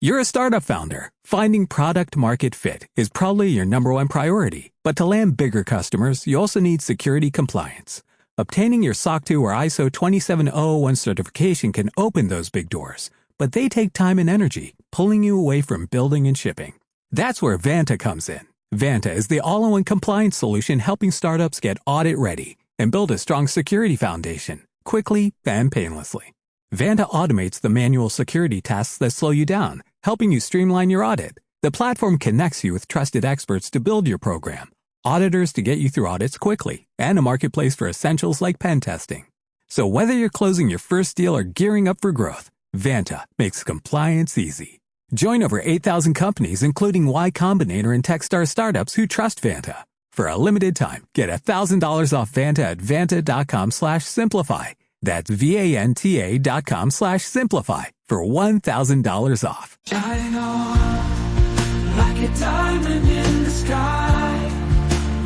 You're a startup founder. Finding product market fit is probably your number one priority. But to land bigger customers, you also need security compliance. Obtaining your SOC 2 or ISO 27001 certification can open those big doors, but they take time and energy, pulling you away from building and shipping. That's where Vanta comes in. Vanta is the all-in-one compliance solution helping startups get audit-ready and build a strong security foundation, quickly and painlessly. Vanta automates the manual security tasks that slow you down, helping you streamline your audit. The platform connects you with trusted experts to build your program, auditors to get you through audits quickly, and a marketplace for essentials like pen testing. So whether you're closing your first deal or gearing up for growth, Vanta makes compliance easy. Join over 8,000 companies, including Y Combinator and Techstar startups who trust Vanta. For a limited time, get $1,000 off Vanta at vanta.com/simplify. That's VANTA.com/simplify for $1,000 off. Shining on like a diamond in the sky.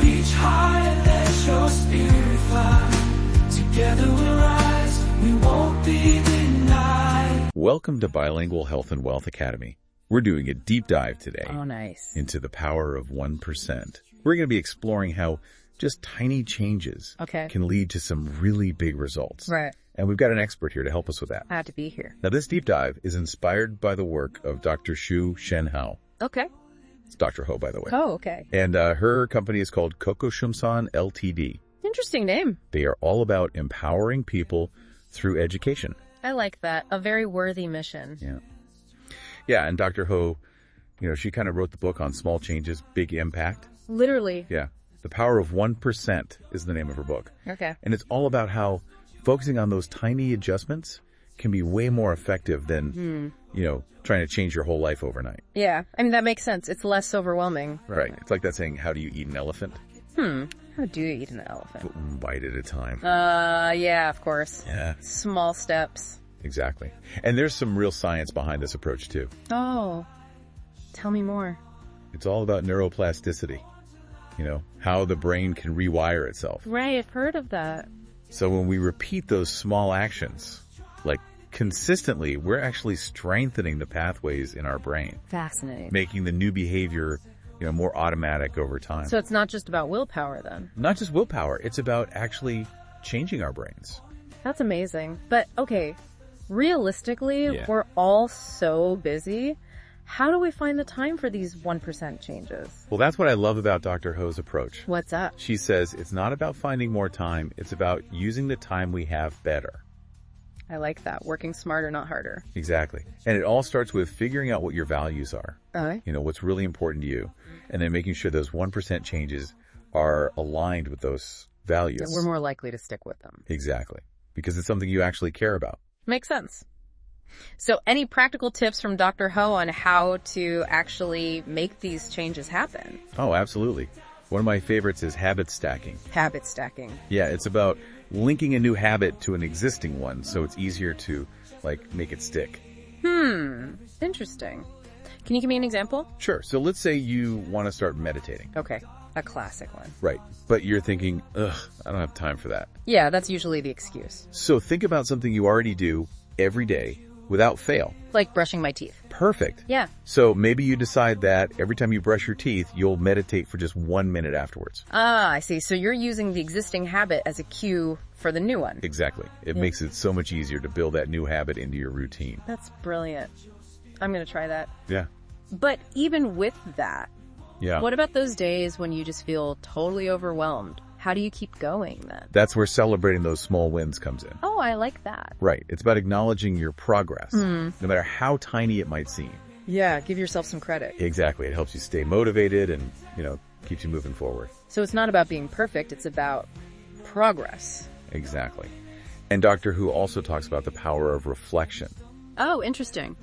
Reach high, let your spirit fly. Together we'll rise, we won't be denied. Welcome to Bilingual Health and Wealth Academy. We're doing a deep dive today into the power of 1%. We're going to be exploring how just tiny changes can lead to some really big results. Right. And we've got an expert here to help us with that. I had to be here. Now, this deep dive is inspired by the work of Dr. Shu Chen Hou. Okay. It's Dr. Ho, by the way. Oh, okay. And her company is called Kokoshumsan Ltd. Interesting name. They are all about empowering people through education. I like that. A very worthy mission. Yeah. Yeah, and Dr. Ho, she kind of wrote the book on small changes, big impact. Literally. Yeah. The Power of 1% is the name of her book. Okay. And it's all about how focusing on those tiny adjustments can be way more effective than, trying to change your whole life overnight. Yeah. I mean, that makes sense. It's less overwhelming. Right. It's like that saying, how do you eat an elephant? How do you eat an elephant? One bite at a time. Yeah, of course. Yeah. Small steps. Exactly. And there's some real science behind this approach, too. Oh. Tell me more. It's all about neuroplasticity. How the brain can rewire itself. Right, I've heard of that. So when we repeat those small actions, like consistently, we're actually strengthening the pathways in our brain. Fascinating. Making the new behavior, more automatic over time. So it's not just about willpower then? Not just willpower. It's about actually changing our brains. That's amazing. But, okay, realistically, we're all so busy. How do we find the time for these 1% changes? Well, that's what I love about Dr. Ho's approach. What's up? She says it's not about finding more time. It's about using the time we have better. I like that. Working smarter, not harder. Exactly. And it all starts with figuring out what your values are. Okay. What's really important to you. And then making sure those 1% changes are aligned with those values. We're more likely to stick with them. Exactly. Because it's something you actually care about. Makes sense. So any practical tips from Dr. Ho on how to actually make these changes happen? Oh, absolutely. One of my favorites is habit stacking. Habit stacking. Yeah, it's about linking a new habit to an existing one so it's easier to, make it stick. Interesting. Can you give me an example? Sure. So let's say you want to start meditating. Okay. A classic one. Right. But you're thinking, I don't have time for that. Yeah, that's usually the excuse. So think about something you already do every day without fail. Like brushing my teeth. Perfect. Yeah. So maybe you decide that every time you brush your teeth, you'll meditate for just 1 minute afterwards. Ah, I see. So you're using the existing habit as a cue for the new one. Exactly. It makes it so much easier to build that new habit into your routine. That's brilliant. I'm going to try that. Yeah. But even with that, Yeah. what about those days when you just feel totally overwhelmed? How do you keep going then? That's where celebrating those small wins comes in. Oh, I like that. Right. It's about acknowledging your progress, no matter how tiny it might seem. Yeah, give yourself some credit. Exactly. It helps you stay motivated and, keeps you moving forward. So it's not about being perfect, it's about progress. Exactly. And Dr. Who also talks about the power of reflection. Oh, interesting.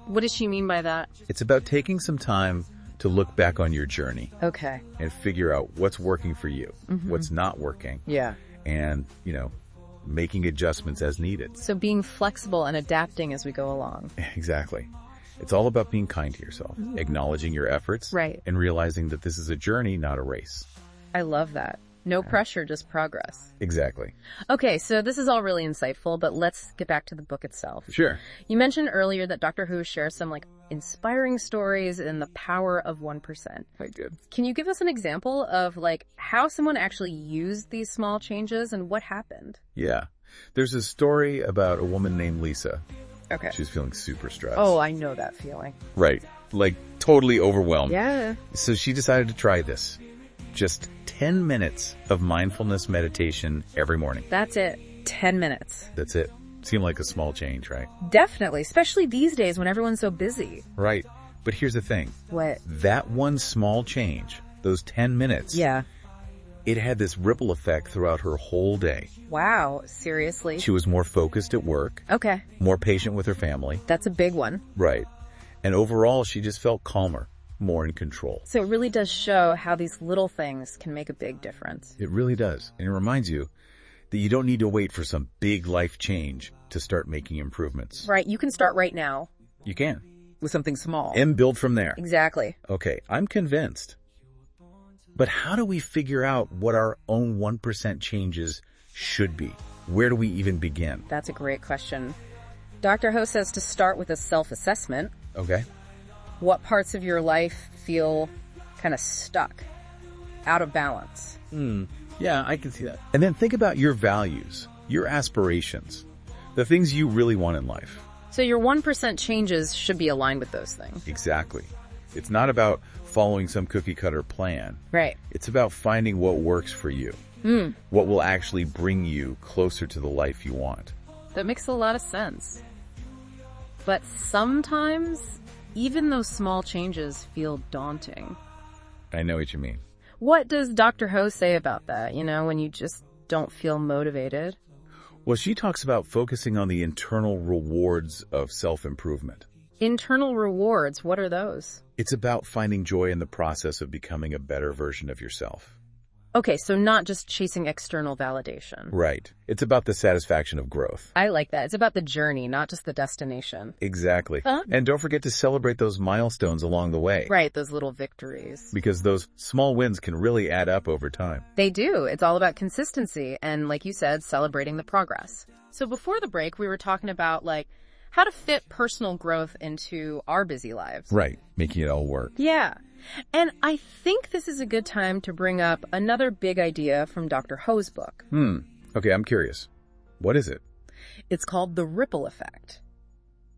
What does she mean by that? It's about taking some time to look back on your journey. Okay. And figure out what's working for you, what's not working. Yeah. And, making adjustments as needed. So being flexible and adapting as we go along. Exactly. It's all about being kind to yourself, acknowledging your efforts, Right. and realizing that this is a journey, not a race. I love that. No pressure, just progress. Exactly. Okay, so this is all really insightful, but let's get back to the book itself. Sure. You mentioned earlier that Dr. Hou shares some inspiring stories in the power of 1%. I did. Can you give us an example of how someone actually used these small changes and what happened? Yeah. There's a story about a woman named Lisa. Okay. She's feeling super stressed. Oh, I know that feeling. Right. Totally overwhelmed. Yeah. So she decided to try this. Just 10 minutes of mindfulness meditation every morning. That's it. 10 minutes. That's it. Seemed like a small change, right? Definitely, especially these days when everyone's so busy. Right. But here's the thing. What? That one small change, those 10 minutes. Yeah. It had this ripple effect throughout her whole day. Wow, seriously? She was more focused at work. Okay. More patient with her family. That's a big one. Right. And overall, she just felt calmer, more in control. So it really does show how these little things can make a big difference. It really does. And it reminds you that you don't need to wait for some big life change to start making improvements. Right. You can start right now. You can. With something small. And build from there. Exactly. Okay, I'm convinced. But how do we figure out what our own 1% changes should be? Where do we even begin? That's a great question. Dr. Hou says to start with a self-assessment. Okay. What parts of your life feel kind of stuck, out of balance? Yeah, I can see that. And then think about your values, your aspirations, the things you really want in life. So your 1% changes should be aligned with those things. Exactly. It's not about following some cookie-cutter plan. Right. It's about finding what works for you. What will actually bring you closer to the life you want. That makes a lot of sense. But sometimes, even those small changes feel daunting. I know what you mean. What does Dr. Hou say about that, when you just don't feel motivated? Well, she talks about focusing on the internal rewards of self-improvement. Internal rewards, what are those? It's about finding joy in the process of becoming a better version of yourself. Okay, so not just chasing external validation. Right. It's about the satisfaction of growth. I like that. It's about the journey, not just the destination. Exactly. Huh? And don't forget to celebrate those milestones along the way. Right, those little victories. Because those small wins can really add up over time. They do. It's all about consistency and, like you said, celebrating the progress. So before the break, we were talking about, how to fit personal growth into our busy lives. Right. Making it all work. Yeah. And I think this is a good time to bring up another big idea from Dr. Hou's book. Okay, I'm curious. What is it? It's called the ripple effect.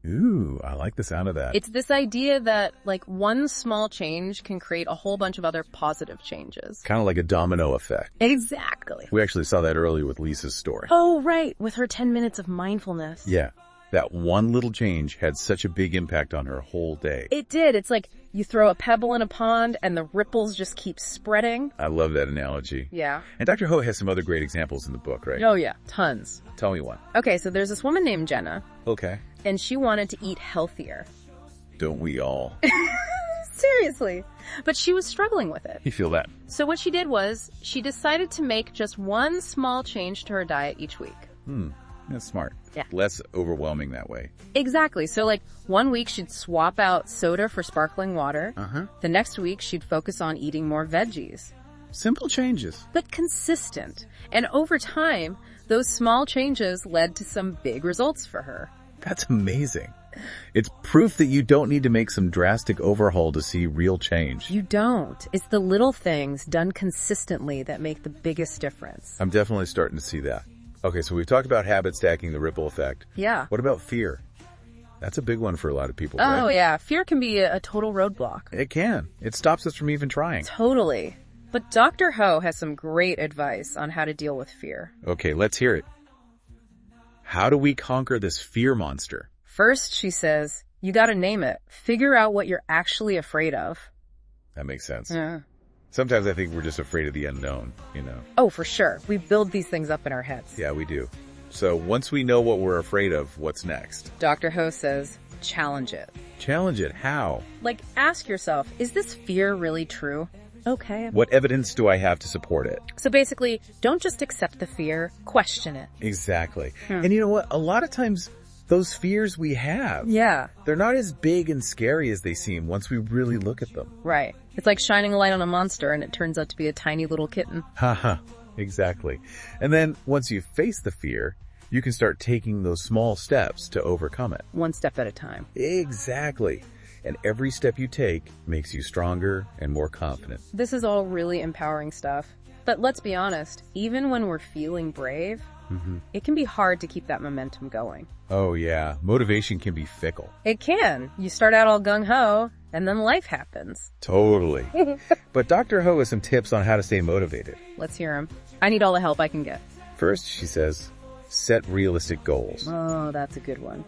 Ooh, I like the sound of that. It's this idea that, one small change can create a whole bunch of other positive changes. Kind of like a domino effect. Exactly. We actually saw that earlier with Lisa's story. Oh, right. With her 10 minutes of mindfulness. Yeah. That one little change had such a big impact on her whole day. It did. It's like you throw a pebble in a pond and the ripples just keep spreading. I love that analogy. Yeah. And Dr. Hou has some other great examples in the book, right? Oh, yeah. Tons. Tell me one. Okay, so there's this woman named Jenna. Okay. And she wanted to eat healthier. Don't we all? Seriously. But she was struggling with it. You feel that? So what she did was she decided to make just one small change to her diet each week. That's smart. Yeah. Less overwhelming that way. Exactly. So 1 week she'd swap out soda for sparkling water. The next week she'd focus on eating more veggies. Simple changes. But consistent. And over time, those small changes led to some big results for her. That's amazing. It's proof that you don't need to make some drastic overhaul to see real change. You don't. It's the little things done consistently that make the biggest difference. I'm definitely starting to see that. Okay, so we've talked about habit stacking, the ripple effect. Yeah. What about fear? That's a big one for a lot of people, right? Oh, yeah. Fear can be a total roadblock. It can. It stops us from even trying. Totally. But Dr. Hou has some great advice on how to deal with fear. Okay, let's hear it. How do we conquer this fear monster? First, she says, you gotta name it. Figure out what you're actually afraid of. That makes sense. Yeah. Sometimes I think we're just afraid of the unknown, Oh, for sure. We build these things up in our heads. Yeah, we do. So once we know what we're afraid of, what's next? Dr. Hou says, challenge it. Challenge it. How? Ask yourself, is this fear really true? Okay. What evidence do I have to support it? So basically, don't just accept the fear, question it. Exactly. And you know what? A lot of times, those fears we have, they're not as big and scary as they seem once we really look at them. Right. It's like shining a light on a monster and it turns out to be a tiny little kitten. Haha. Exactly. And then once you face the fear, you can start taking those small steps to overcome it. One step at a time. Exactly. And every step you take makes you stronger and more confident. This is all really empowering stuff. But let's be honest, even when we're feeling brave, it can be hard to keep that momentum going. Oh yeah, motivation can be fickle. It can. You start out all gung-ho, and then life happens. Totally. But Dr. Ho has some tips on how to stay motivated. Let's hear them. I need all the help I can get. First, she says, set realistic goals. Oh, that's a good one.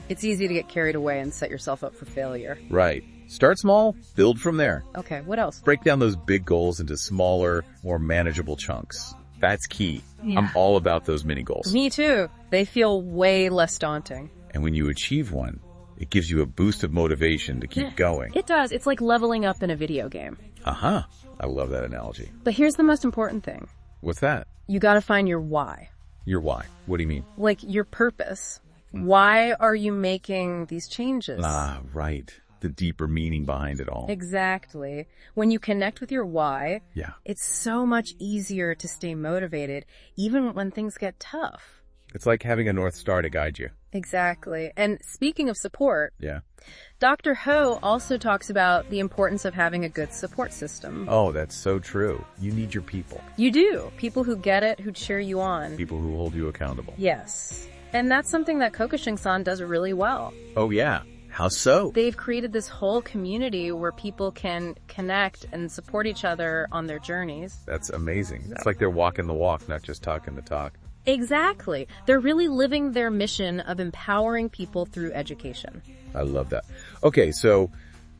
It's easy to get carried away and set yourself up for failure. Right. Start small, build from there. Okay, what else? Break down those big goals into smaller, more manageable chunks. That's key. Yeah. I'm all about those mini goals. Me too. They feel way less daunting. And when you achieve one, it gives you a boost of motivation to keep going. It does. It's like leveling up in a video game. Uh-huh. I love that analogy. But here's the most important thing. What's that? You gotta find your why. Your why. What do you mean? Like your purpose. Why are you making these changes? Ah, right. The deeper meaning behind it all. Exactly. When you connect with your why, Yeah. it's so much easier to stay motivated, even when things get tough. It's like having a North Star to guide you. Exactly. And speaking of support, Yeah. Dr. Ho also talks about the importance of having a good support system. Oh, that's so true. You need your people. You do. People who get it, who cheer you on. People who hold you accountable. Yes. And that's something that Kokoshing-san does really well. Oh, yeah. How so? They've created this whole community where people can connect and support each other on their journeys. That's amazing. It's like they're walking the walk, not just talking the talk. Exactly. They're really living their mission of empowering people through education. I love that. Okay, so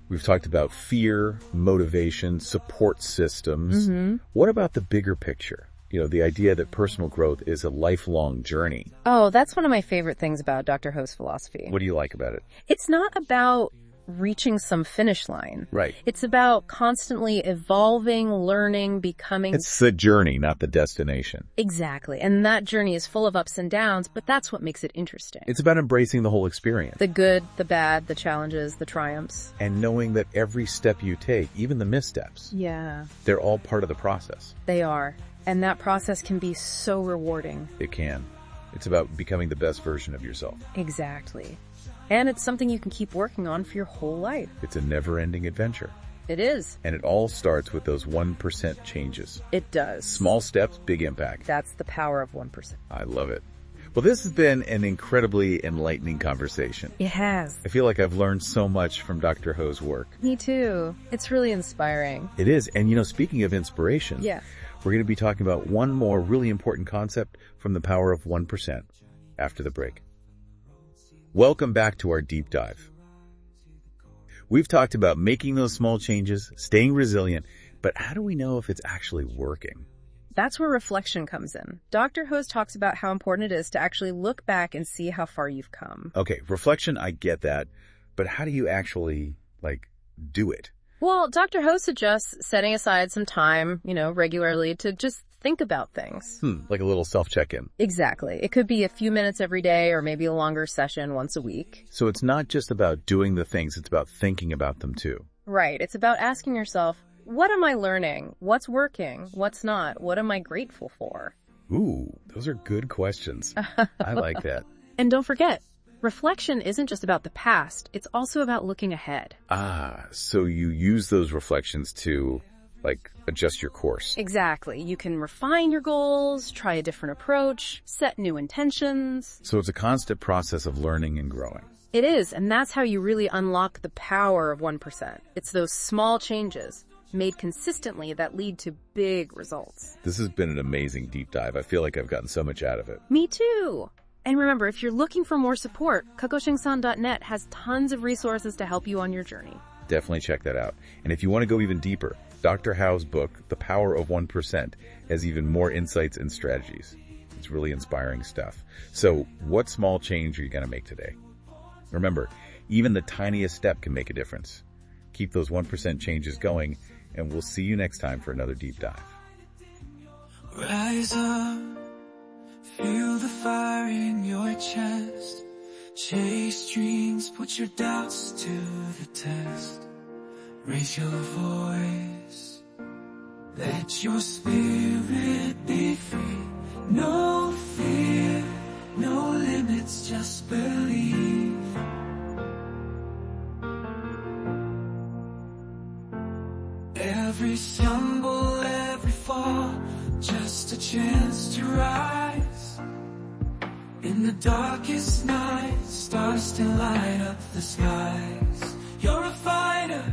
we've talked about fear, motivation, support systems. What about the bigger picture? You know, the idea that personal growth is a lifelong journey. Oh, that's one of my favorite things about Dr. Ho's philosophy. What do you like about it? It's not about reaching some finish line. Right. It's about constantly evolving, learning, becoming. It's the journey, not the destination. Exactly. And that journey is full of ups and downs, but that's what makes it interesting. It's about embracing the whole experience. The good, the bad, the challenges, the triumphs. And knowing that every step you take, even the missteps, Yeah. they're all part of the process. They are. And that process can be so rewarding. It can. It's about becoming the best version of yourself. Exactly. And it's something you can keep working on for your whole life. It's a never-ending adventure. It is. And it all starts with those 1% changes. It does. Small steps, big impact. That's the power of 1%. I love it. Well, this has been an incredibly enlightening conversation. It has. I feel like I've learned so much from Dr. Ho's work. Me too. It's really inspiring. It is. And you know, speaking of inspiration, Yeah. we're going to be talking about one more really important concept from the power of 1% after the break. Welcome back to our deep dive. We've talked about making those small changes, staying resilient, but how do we know if it's actually working? That's where reflection comes in. Dr. Hose talks about how important it is to actually look back and see how far you've come. Okay, reflection, I get that, but how do you actually, do it? Well, Dr. Ho suggests setting aside some time, regularly to just think about things. Like a little self-check-in. Exactly. It could be a few minutes every day or maybe a longer session once a week. So it's not just about doing the things, it's about thinking about them too. Right. It's about asking yourself, what am I learning? What's working? What's not? What am I grateful for? Ooh, those are good questions. I like that. And don't forget, reflection isn't just about the past. It's also about looking ahead. Ah, so you use those reflections to, adjust your course. Exactly. You can refine your goals, try a different approach, set new intentions. So it's a constant process of learning and growing. It is, and that's how you really unlock the power of 1%. It's those small changes made consistently that lead to big results. This has been an amazing deep dive. I feel like I've gotten so much out of it. Me too. And remember, if you're looking for more support, kokoshingsan.net has tons of resources to help you on your journey. Definitely check that out. And if you want to go even deeper, Dr. Howe's book, The Power of 1%, has even more insights and strategies. It's really inspiring stuff. So what small change are you going to make today? Remember, even the tiniest step can make a difference. Keep those 1% changes going, and we'll see you next time for another deep dive. Rise up, feel the fire in your chest. Chase dreams, put your doubts to the test. Raise your voice, Let your spirit be free. No fear, no limits, just believe. Every stumble, every fall, just a chance to rise. In the darkest night, stars still light up the skies. You're a fighter,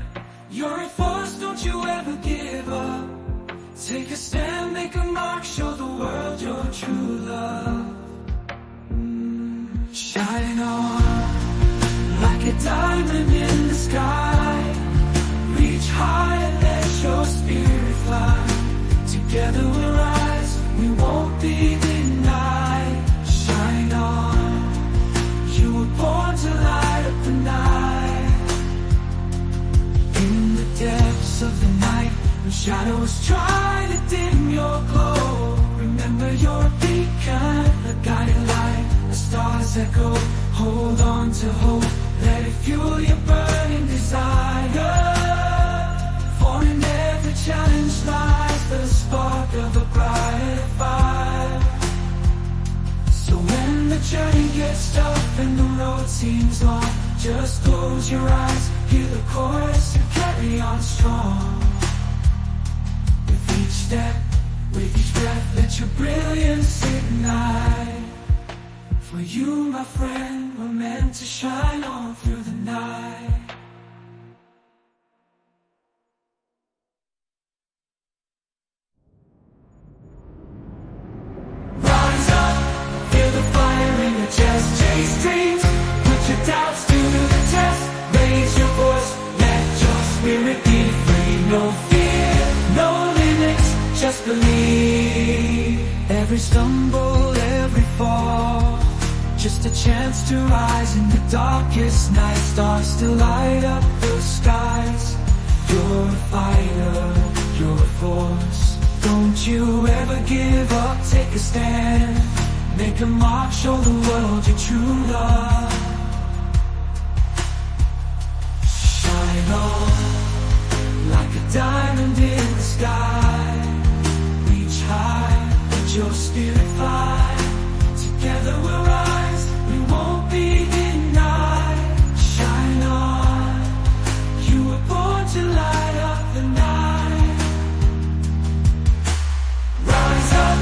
you're a force, don't you ever give up. Take a stand, make a mark, show the world your true love. Shine on like a diamond in the sky. Reach high and let your spirit fly. Together we'll rise, we won't be denied. Shine on, you were born to light up the night. In the depths of the night, when shadows try to dim your glow, remember you're a beacon, a guiding light. The stars echo, hold on to hope. Let it fuel your burning desire. For in every challenge lies the spark of a brighter fire. So when the journey gets tough and the road seems long, just close your eyes, hear the chorus and carry on strong. With each step, with each breath, let your brilliance ignite. For you, my friend, were meant to shine on through the night. Rise up, feel the fire in your chest, chase dreams, put your doubts to the test. Raise your voice, let your spirit be free. No fear, no limits, just believe. Every stumble, every fall, just a chance to rise. In the darkest night, stars still light up the skies. You're a fighter, you're a force, don't you ever give up, take a stand. Make a mark, show the world your true love. Shine on like a diamond in the sky. Reach high, let your spirit fly. Together we'll rise, we won't be denied. Shine on, you were born to light up the night. Rise up,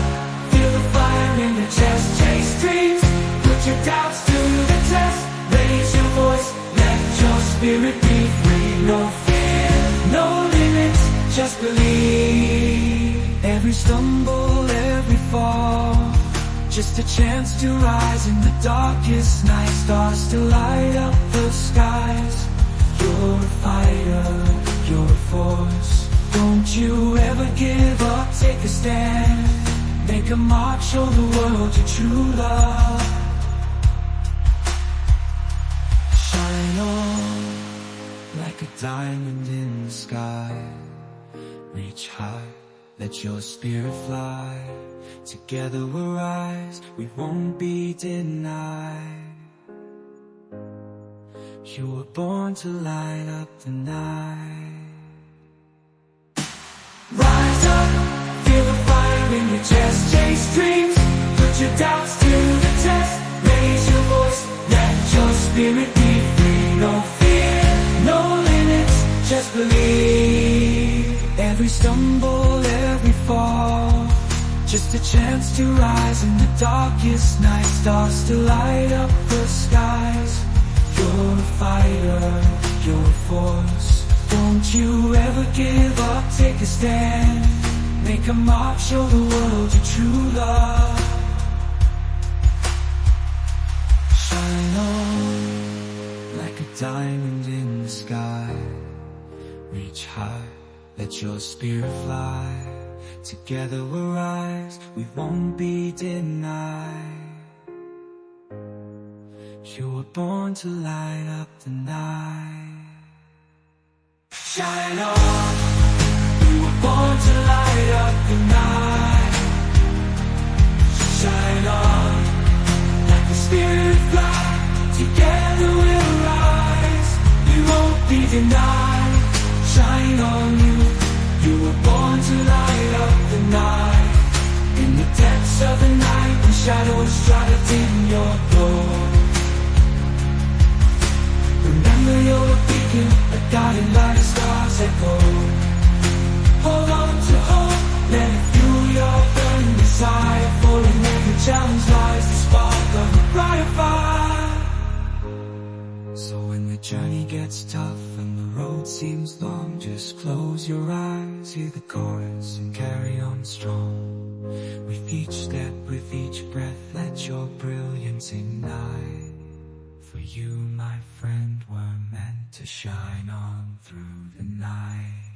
feel the fire in your chest, chase dreams, put your doubts to the test. Raise your voice, let your spirit be free. No fear, no limits, just believe. Every stumble, every fall, just a chance to rise. In the darkest night, stars still light up the skies. You're a fighter, you're a force, don't you ever give up, take a stand. Make a mark, show the world your true love. Shine on like a diamond in the sky. Reach high, let your spirit fly. Together we'll rise, we won't be denied. You were born to light up the night. Rise up, feel the fire in your chest, chase dreams, put your doubts to the test. Raise your voice, let your spirit be free. No fear, no limits, just believe. Every stumble, every fall, just a chance to rise. In the darkest night, stars still light up the skies. You're a fighter, you're a force, don't you ever give up, take a stand. Make a mark, show the world your true love. Shine on like a diamond in the sky. Reach high, let your spirit fly. Together we'll rise, we won't be denied. You were born to light up the night. Shine on, you were born to light up the night. Shine on, like the spirit fly. Together we'll rise, we won't be denied. Shine on, you You were born to light up the night. In the depths of the night, when shadows try to dim your glow, remember you're a beacon, a guiding light as stars echo. Hold on to hope, let it fuel your burning desire. For in every challenge lies the spark of a brighter fire. So when the journey gets tough and the road seems long, just close your eyes, hear the chorus and carry on strong. With each step, with each breath, let your brilliance ignite. For you, my friend, were meant to shine on through the night.